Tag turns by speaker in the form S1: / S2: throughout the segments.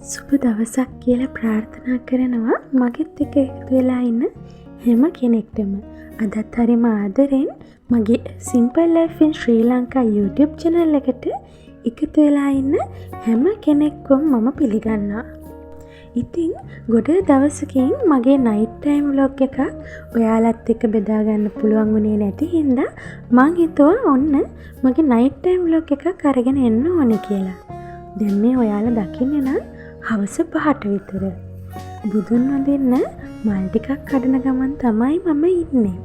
S1: සුබ දවසක් කියලා ප්‍රාර්ථනා කරනවා මගෙත් එක්ක එකතු වෙලා ඉන්න හැම කෙනෙක්ටම. අදත් හරිම ආදරෙන් මගේ Simple Life in Sri Lanka YouTube channel එකට එකතු වෙලා ඉන්න හැම කෙනෙක්වම මම පිළිගන්නවා. ඉතින් ගොඩ දවසකින් මගේ night time vlog එකක් ඔයාලත් එක්ක බෙදා ගන්න පුළුවන් වුණේ නැති හින්දා මං හිතුවා ඔන්න මගේ night time vlog එකක් අරගෙන එන්න ඕනේ කියලා. දැන් මේ ඔයාලා දකින්නේ නම් හවස 5ට විතර. බුදුන් වඳින්න මල් ටිකක් කඩන ගමන් තමයි මම ඉන්නේ.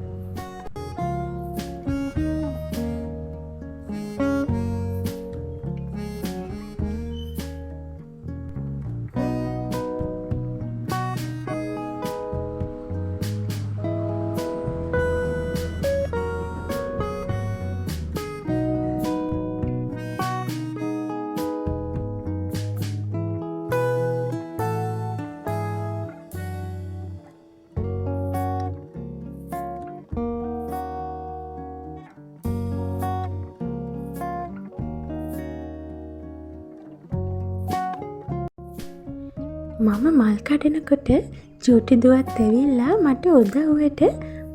S1: මම මල් කඩනකොට චූටි දුවත් ඇවිල්ලා මට උදව්වට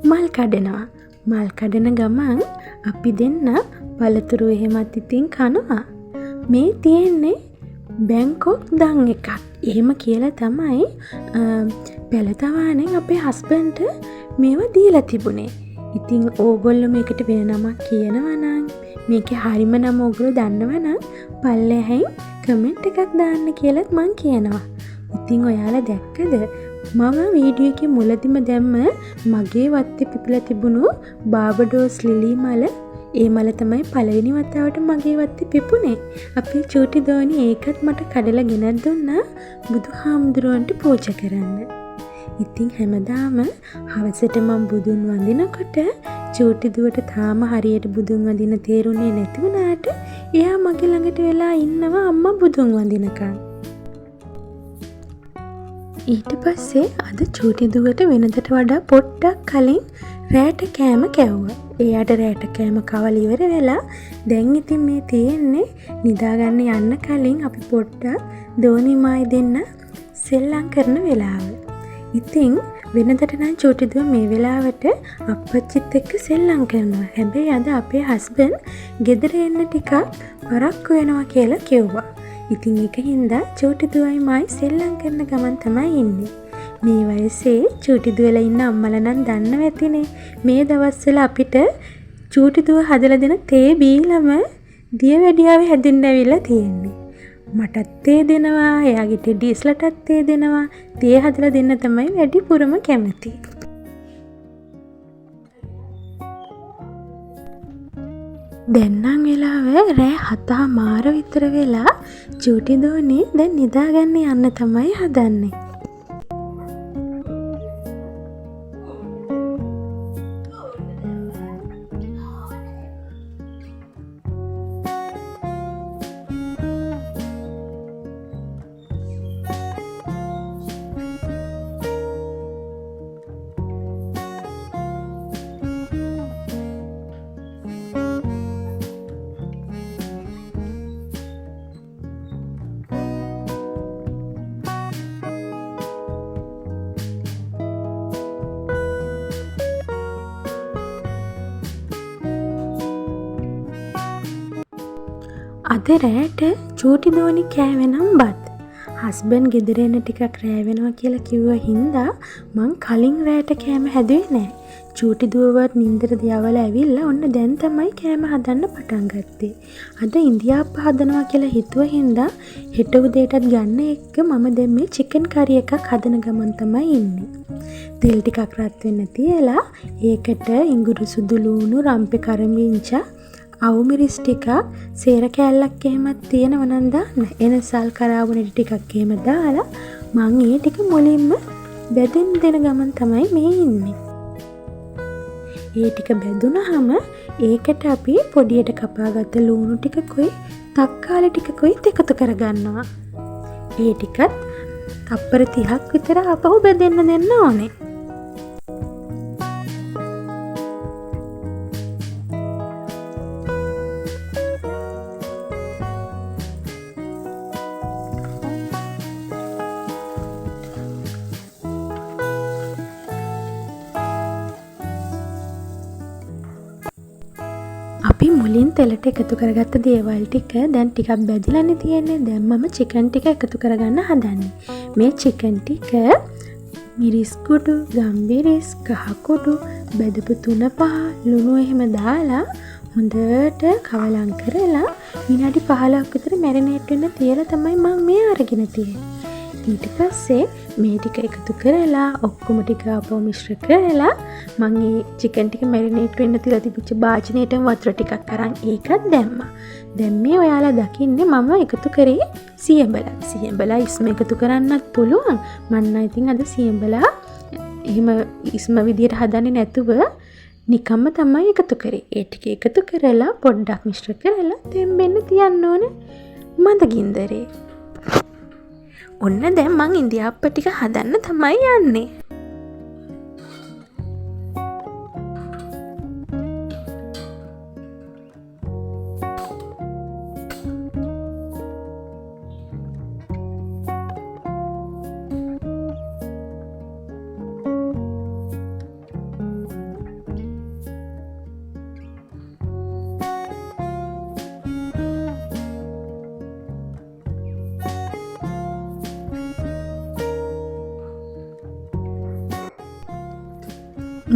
S1: මල් කඩනවා. මල් කඩන ගමන් අපි දෙන්න පළතුරු එහෙමත් ඉතින් කනවා. මේ තියෙන්නේ බැංකොක් දන් එකක්. එහෙම කියලා තමයි පෙළතවානෙන් අපේ හස්බන්ඩ්ට මේවා දීලා තිබුණේ. ඉතින් ඕගොල්ලෝ මේකට වෙන නමක් කියනවා නම් මේකේ හරිම නම ඕගොල්ලෝ දන්නවා නම් පල්ලෙහෙන් කමෙන්ට් එකක් දාන්න කියලාත් මං කියනවා. ඉතින් ඔයාලා දැක්කද මම වීඩියෝ එකේ මුලදිම දැම්ම මගේ වත්තේ පිපිලා තිබුණු බාබඩෝස් ලිලි මල. ඒ මල තමයි පළවෙනි වතාවට මගේ වත්තේ පිපුණේ. අපේ චූටි දෝනි ඒකත් මට කඩලා ගෙනත් දුන්නා බුදුහාමුදුරුවන්ට පූජා කරන්න. ඉතින් හැමදාම හවසට මම බුදුන් වඳිනකොට චූටි දුවට තාම හරියට බුදුන් වඳින තේරුනේ නැති වුණාට එයා මගේ ළඟට වෙලා ඉන්නවා අම්මා බුදුන් වඳිනකන්. ඊට පස්සේ අද චූටි දුවට වෙනදට වඩා පොඩ්ඩක් කලින් රෑට කෑම කැව්වා. එයාට රෑට කෑම කවල ඉවර වෙලා දැන් ඉතින් මේ තියෙන්නේ නිදාගන්න යන්න කලින් අපි පොඩ්ඩක් දෝනිමායි දෙන්න සෙල්ලම් කරන වෙලාව. ඉතින් වෙනදට නම් චූටි දුව මේ වෙලාවට අප්පච්චිත් එක්ක සෙල්ලම් කරනවා. හැබැයි අද අපේ හස්බන්ඩ් ගෙදර එන්න ටිකක් පරක්කු වෙනවා කියලා කිව්වා. ඉතින් ඒක හින්දා චූටි දුවයි මායි සෙල්ලම් කරන ගමන් තමයි ඉන්නේ. මේ වයසේ චූටි දුවලා ඉන්න අම්මලා නම් දන්නව ඇතිනේ. මේ දවස්වල අපිට චූටි දුව හදලා දෙන තේ බීලම දියවැඩියාවේ හැදෙන්න ඇවිල්ලා තියෙන්නේ. මටත් තේ දෙනවා, එයාගේ ටෙඩිස්ලටත් තේ දෙනවා. තේ හදලා දෙන්න තමයි වැඩිපුරම කැමති. දැන් නම් වෙලාව රෑ 7:00 විතර වෙලා චූටි දෝනේ දැන් නිදාගන්න යන්න තමයි හදන්නේ. අද රෑට චූටි දෝනි කෑවෙනම් බත්. හස්බන්ඩ් ගෙදර එන්න ටිකක් රෑ වෙනවා කියලා කිව්වා හින්දා මං කලින් රෑට කෑම හැදුවේ නෑ. චූටි දුවවත් නින්දට දියවලා ඇවිල්ලා ඔන්න දැන් තමයි කෑම හදන්න පටන් ගත්තේ. අද ඉන්දියාප්ප හදනවා කියලා හිතුව හින්දා හෙට උදේටත් ගන්න එක්ක මම දැන් මේ චිකන් කරි එකක් හදන ගමන් තමයි ඉන්නේ. තෙල් ටිකක් රත් වෙන්න තියලා ඒකට ඉඟුරු සුදු ලූණු රම්පේ කරමිංචා අවුමිරිස් ටිකක් සේර කෑල්ලක් එහෙමත් තියෙනව නම් දාන්න. එනසල් කරාබුනේ ටිකක් එහෙම දාලා මං ඒ ටික මුලින්ම බෙදෙන්න දෙන ගමන් තමයි මේ ඉන්නේ. ඒ ටික බෙදුනහම ඒකට අපි පොඩියට කපාගත්ත ලූණු ටිකකුයි තක්කාලි ටිකකුයි එකතු කරගන්නවා. ඒ ටිකත් තප්පර 30ක් විතර අපහු බෙදෙන්න දෙන්න ඕනේ. අපි මුලින් තෙලට එකතු කරගත්ත දේවල් ටික දැන් ටිකක් බැදිලානේ තියෙන්නේ. දැන් මම චිකන් ටික එකතු කරගන්න හදන්නේ. මේ චිකන් ටික මිරිස් කුඩු, ගම්මිරිස්, කහ කුඩු, බෙදපු 3-5 ලුණු එහෙම දාලා හොඳට කවලම් කරලා විනාඩි 15ක් විතර මැරිනේට් වෙන්න තියලා තමයි මම මේ අරගෙන තියෙන්නේ. ඊට පස්සේ මේ ටික එකතු කරලා ඔක්කොම ටික අපව මිශ්‍ර කරලා මම මේ චිකන් ටික මැරිනේට් වෙන්න තියලා තිබිච්ච භාජනයට වතුර ටිකක් අරන් ඒකත් දැම්මා. දැන් මේ ඔයාලා දකින්නේ මම එකතු කරේ සියඹලා. සියඹලා ඉස්ම එකතු කරන්නත් පුළුවන්. මම නම් ඉතින් අද සියඹලා එහෙම ඉස්ම විදියට හදන්නේ නැතුව නිකම්ම තමයි එකතු කරේ. ඒ ටික එකතු කරලා පොඩ්ඩක් මිශ්‍ර කරලා තෙම්බෙන්න තියන්න ඕනේ මඳ ගින්දරේ. ඔන්න දැන් මං ඉන්දියාප්ප ටික හදන්න තමයි යන්නේ.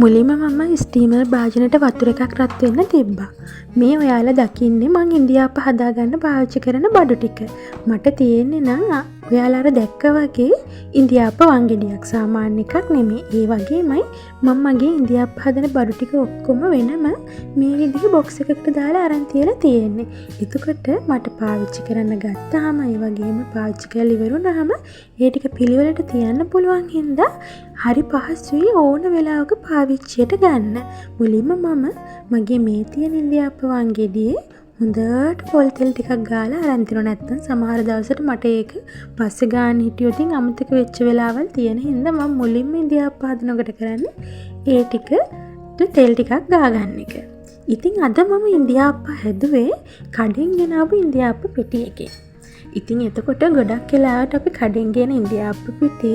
S1: මුලින්ම මම ස්ටීමර් භාජනයට වතුර එකක් රත් වෙන්න තිබ්බා. මේ ඔයාලා දකින්නේ මං ඉන්දියාප්ප හදාගන්න පාවිච්චි කරන බඩු ටික. මට තියෙන්නේ නම් ඔයාලා අර දැක්ක වගේ ඉන්දියාප්ප වංගෙඩියක්, සාමාන්‍ය එකක් නෙමෙයි. ඒ වගේමයි මම මගේ ඉන්දියාප්ප හදන බඩු ටික ඔක්කොම වෙනම මේ විදිහේ බොක්ස් එකකට දාලා අරන් තියලා තියෙන්නේ. එතකොට මට පාවිච්චි කරන්න ගත්තාම ඒ වගේම පාවිච්චි කරලා ඉවරුනහම ඒ ටික පිළිවෙලට තියන්න පුළුවන් හින්දා හරි පහසුයි ඕන වෙලාවක පාවිච්චියට ගන්න. මුලින්ම මම මගේ මේ තියෙන ඉන්දියාප්ප වංගෙඩියේ හොඳට පොල් තෙල් ටිකක් ගාලා අරන් තියනවා. නැත්තම් සමහර දවසට මට ඒක පස්සේ ගන්න හිටියොත් අමතක වෙච්ච වෙලාවල් තියෙන හින්දා මම මුලින්ම ඉන්දියාප්ප හදනකොට කරන්නේ ඒ ටික තෙල් ටිකක් ගාගන්න එක. ඉතින් අද මම ඉන්දියාප්ප හැදුවේ කඩෙන් ගෙනාවු ඉන්දියාප්ප පෙටි එකේ. ඉතින් එතකොට ගොඩක් වෙලාවට අපි කඩෙන් ගෙන ඉන්දියාප්ප පිටි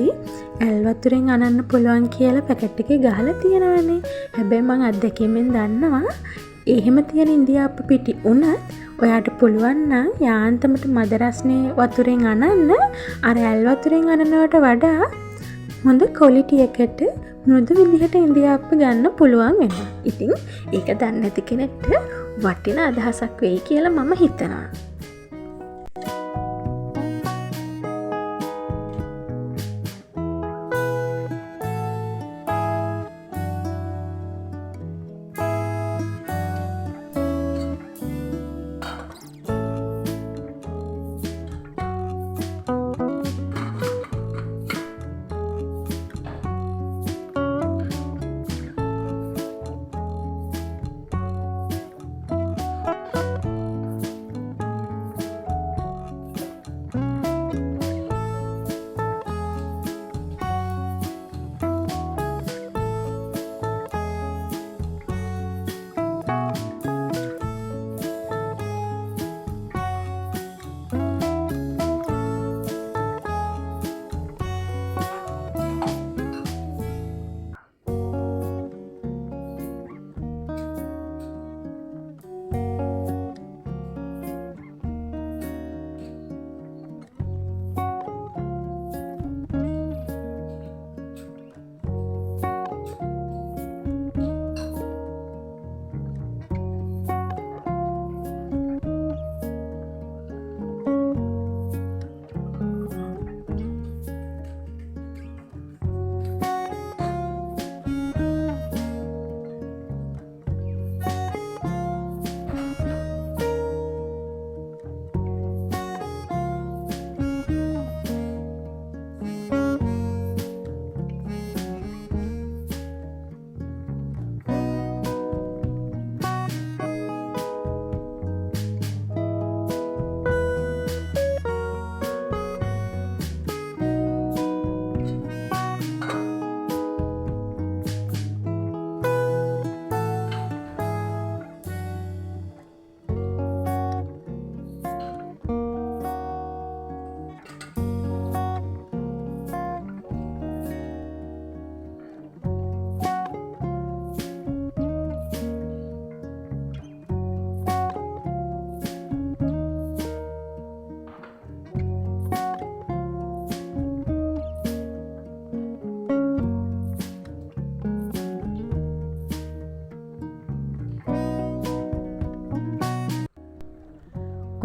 S1: ඇල් වතුරෙන් අනන්න පුළුවන් කියලා පැකට් එකේ ගහලා තියෙනවනේ. හැබැයි මම අත්දැකීමෙන් දන්නවා එහෙම තියෙන ඉන්දියාප්ප පිටි උනත් ඔයාට පුළුවන් නම් යාන්තමට මද රස්නේ වතුරෙන් අනන්න අර ඇල් වතුරෙන් අනනවට වඩා හොඳ ක්වොලිටි එකට මෘදු විදිහට ඉන්දියාප්ප ගන්න පුළුවන් වෙනවා. ඉතින් ඒක දන්නේ නැති කෙනෙක්ට වටින අදහසක් වෙයි කියලා මම හිතනවා.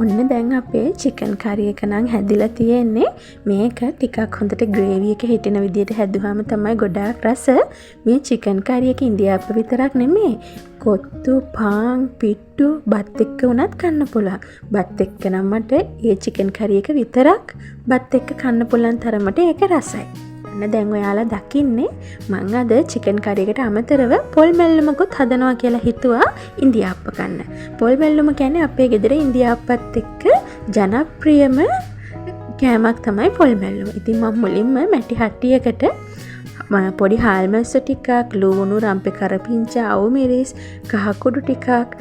S1: ඔන්න දැන් අපේ චිකන් කරි එක නම් හැදිලා තියෙන්නේ. මේක ටිකක් හොඳට ග්‍රේවි එක හිටින විදිහට හැදුවාම තමයි ගොඩාක් රස. මේ චිකන් කරි එක ඉන්දියාප්ප විතරක් නෙමෙයි. කොත්තු, පාන්, පිට්ටු, බත් එක්ක උනත් කන්න පුළුවන්. බත් එක්ක නම් මට ඒ චිකන් කරි එක විතරක් බත් එක්ක කන්න පුළුවන් තරමට ඒක රසයි. ඔන්න දැන් ඔයාලා දකින්නේ මං අද චිකන් කරි එකට අමතරව පොල් මැල්ලුමකුත් හදනවා කියලා හිතුවා ඉන්දියාප්ප කන්න. පොල් මැල්ලුම කියන්නේ අපේ ගෙදර ඉන්දියාප්පත් එක්ක ජනප්‍රියම කෑමක් තමයි පොල් මැල්ලුම. ඉතින් මම මුලින්ම මැටි හට්ටියකට පොඩි හාල්මැස්සො ටිකක්, ලූණු, රම්පේ කරපිංචා, අවු මිරිස්, කහ කුඩු ටිකක්,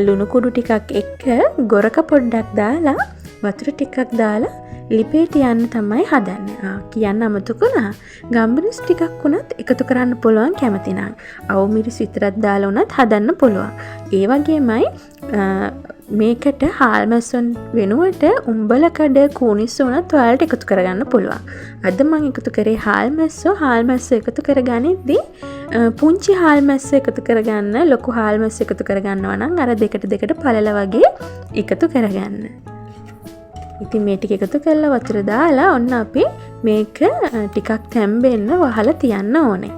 S1: ලුණු කුඩු ටිකක් එක්ක ගොරක පොඩ්ඩක් දාලා වතුර ටිකක් දාලා ලිපේට යන්න තමයි හදන්නේ. කියන්න අමතකුණා. ගම්බිරිස් ටිකක් උනත් එකතු කරන්න පුළුවන් කැමති නම්. අවු මිරිස් විතරක් දාලා උනත් හදන්න පුළුවන්. ඒ වගේමයි මේකට හාල්මැස්සොන් වෙනුවට උඹලකඩ කූනිස් උනත් ඔයාලට එකතු කරගන්න පුළුවන්. අද මම එකතු කරේ හාල්මැස්සෝ එකතු කරගනිද්දී පුංචි හාල්මැස්සෝ එකතු කරගන්න, ලොකු හාල්මැස්සෝ එකතු කරගන්නවා නම් අර දෙකට පළල වගේ එකතු කරගන්න. ඉතින් මේ ටික එකතු කරලා වතුර දාලා ඔන්න අපි මේක ටිකක් තැම්බෙන්න වහලා තියන්න ඕනේ.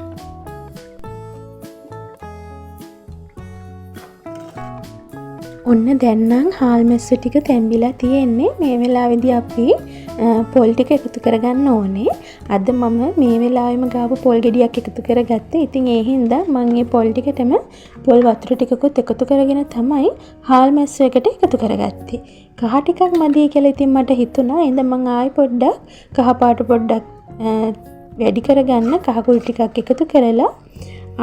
S1: ඔන්න දැන් නම් හාල්මැස්සු ටික තැම්බිලා තියෙන්නේ. මේ වෙලාවේදී අපි පොල් ටික එකතු කරගන්න ඕනේ. අද මම මේ වෙලාවෙම ගාව පොල් ගෙඩියක් එකතු කරගත්තේ. ඉතින් ඒ හින්දා මම මේ පොල් ටිකටම පොල් වතුර ටිකකුත් එකතු කරගෙන තමයි හාල්මැස්සු එකට එකතු කරගත්තේ. කහ ටිකක් මදි කියලා ඉතින් මට හිතුණා. එහෙනම් මම ආයෙ පොඩ්ඩක් කහ පාට පොඩ්ඩක් වැඩි කරගන්න කහ කුල් ටිකක් එකතු කරලා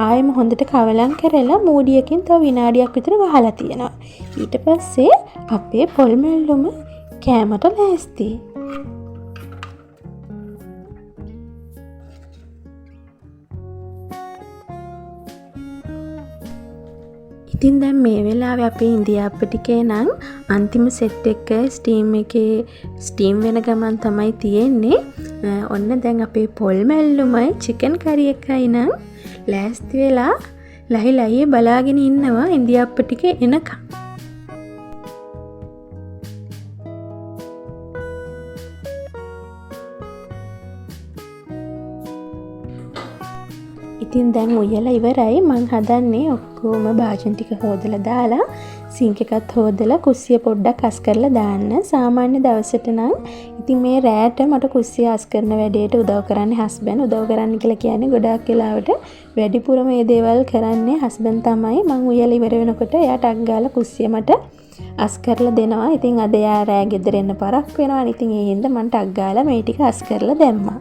S1: ආයෙම හොඳට කවලම් කරලා මූඩියකින් තව විනාඩියක් විතර වහලා තියෙනවා. ඊට පස්සේ අපේ පොල් මැල්ලුම කෑමට ලෑස්ති. ඉතින් දැන් මේ වෙලාවේ අපේ ඉන්දියාප්ප ටිකේ නම් අන්තිම සෙට් එක ස්ටීම් වෙන ගමන් තමයි තියෙන්නේ. ඔන්න දැන් අපේ පොල් මැල්ලුමයි චිකන් කරි එකයි නම් ලෑස්ති වෙලා ලහි බලාගෙන ඉන්නවා ඉන්දියාප්ප ටික එනකම්. ඉතින් දැන් උයලා ඉවරයි. මං හදන්නේ ඔක්කොම භාජන ටික හොදලා දාලා සිංක් එකත් හොදලා කුස්සිය පොඩ්ඩක් අස් කරලා දාන්න. සාමාන්‍ය දවසට නම් ඉතින් මේ රෑට මට කුස්සිය අස් කරන වැඩේට උදව් කරන්නේ හස්බන්ඩ්. උදව් කරන්න කියලා කියන්නේ ගොඩාක් වෙලාවට වැඩිපුර මේ දේවල් කරන්නේ හස්බන්ඩ් තමයි. මං උයලා ඉවර වෙනකොට එයාට අක් ගාලා කුස්සිය මට අස් කරලා දෙනවා. ඉතින් අද එයා රෑ ගෙදර එන්න පරක් වෙනවා. ඉතින් ඒ හින්දා මන්ට අක් ගාලා මේ ටික අස් කරලා දැම්මා.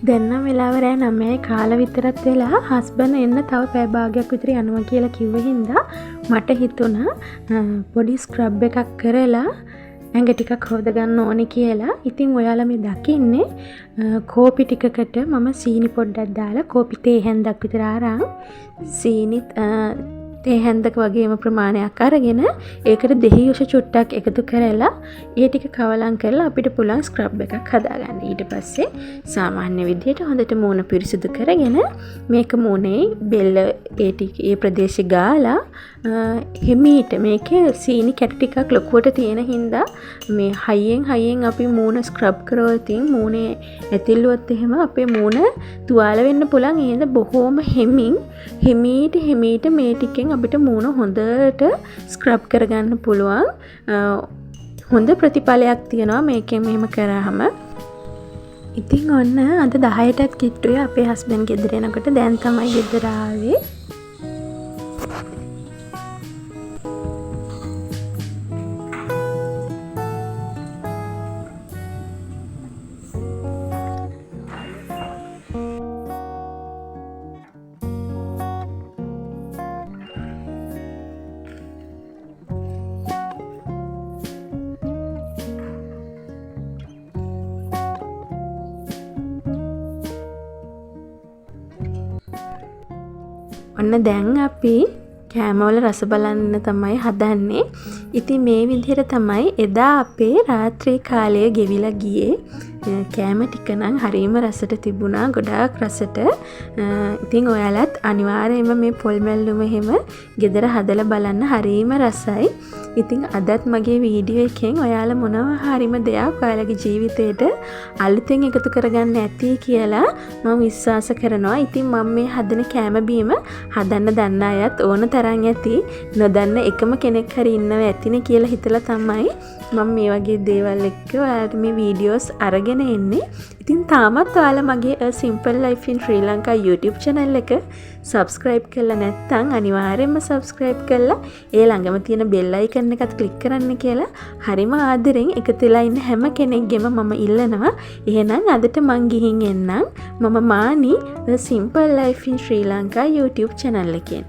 S1: දැන්නම් වෙලාව රෑ 9යි කාලා විතරත් වෙලා හස්බන්ඩ් එන්න තව පැය භාගයක් විතර යනවා කියලා කිව්ව හින්දා මට හිතුණා පොඩි ස්ක්‍රබ් එකක් කරලා ඇඟ ටිකක් හොද ගන්න ඕනේ කියලා. ඉතින් ඔයාලා මේ දකින්නේ කෝපි ටිකකට මම සීනි පොඩ්ඩක් දාලා කෝපි තේ හැන්දක් විතර අරන් සීනිත් තේ හැන්දක වගේම ප්‍රමාණයක් අරගෙන ඒකට දෙහි යොෂ චුට්ටක් එකතු කරලා ඒ ටික කවලම් කරලා අපිට පුළුවන් ස්ක්‍රබ් එකක් හදාගන්න. ඊට පස්සේ සාමාන්‍ය විදිහට හොඳට මූණ පිරිසිදු කරගෙන මේක මූණේ බෙල්ල ඒ ප්‍රදේශේ ගාලා හිමීට මේකේ සීනි කැට ටිකක් ලොකුවට තියෙන හින්දා මේ හයියෙන් අපි මූණ ස්ක්‍රබ් කරවලා තින් මූණේ ඇතිල්ලුවත් එහෙම අපේ මූණ තුවාල වෙන්න පුළුවන්. ඒද බොහොම හිමීට මේ ටිකෙන් අපිට මූණ හොඳට ස්ක්‍රබ් කරගන්න පුළුවන්. හොඳ ප්‍රතිඵලයක් තියෙනවා මේකෙන් මෙහෙම කරාම. ඉතින් ඔන්න අද 10ටත් කිට්ටුවේ අපේ හස්බන්ඩ් ගෙදර එනකොට දැන් තමයි ගෙදර ආවේ. ඔන්න දැන් අපි කෑමවල රස බලන්න තමයි හදන්නේ. ඉතින් මේ විදිහට තමයි එදා අපේ රාත්‍රී කාලය ගෙවිලා ගියේ. කෑම ටික නම් හරිම රසට තිබුණා. ගොඩාක් රසට. ඉතින් ඔයාලත් අනිවාර්යයෙන්ම මේ පොල් මැල්ලුම එහෙම ගෙදර හදලා බලන්න හරිම රසයි. ඉතින් අදත් මගේ වීඩියෝ එකෙන් ඔයාලා මොනවා හරිම දෙයක් ඔයාලගේ ජීවිතේට අලුතෙන් එකතු කරගන්න ඇති කියලා මම විශ්වාස කරනවා. ඉතින් මම මේ හදන කෑම බීම හදන්න දන්න අයත් ඕන තරම් ඇති. නොදන්න එකම කෙනෙක් හරි ඉන්නව ඇතිනේ කියලා හිතලා තමයි මම මේ වගේ දේවල් එක්ක ඔයාලට මේ වීඩියෝස් අරගෙන එන්නේ. ඉතින් තාමත් ඔයාලා මගේ A Simple Life in Sri Lanka YouTube channel එක subscribe කරලා නැත්නම් අනිවාර්යයෙන්ම subscribe කරලා ඒ ළඟම තියෙන bell icon එකත් click කරන්න කියලා හරිම ආදරෙන් එකතු වෙලා ඉන්න හැම කෙනෙක්ගෙම මම ඉල්ලනවා. එහෙනම් අදට මං ගිහින් එන්නම්. මම මානි A Simple Life in Sri Lanka YouTube channel එකෙන්.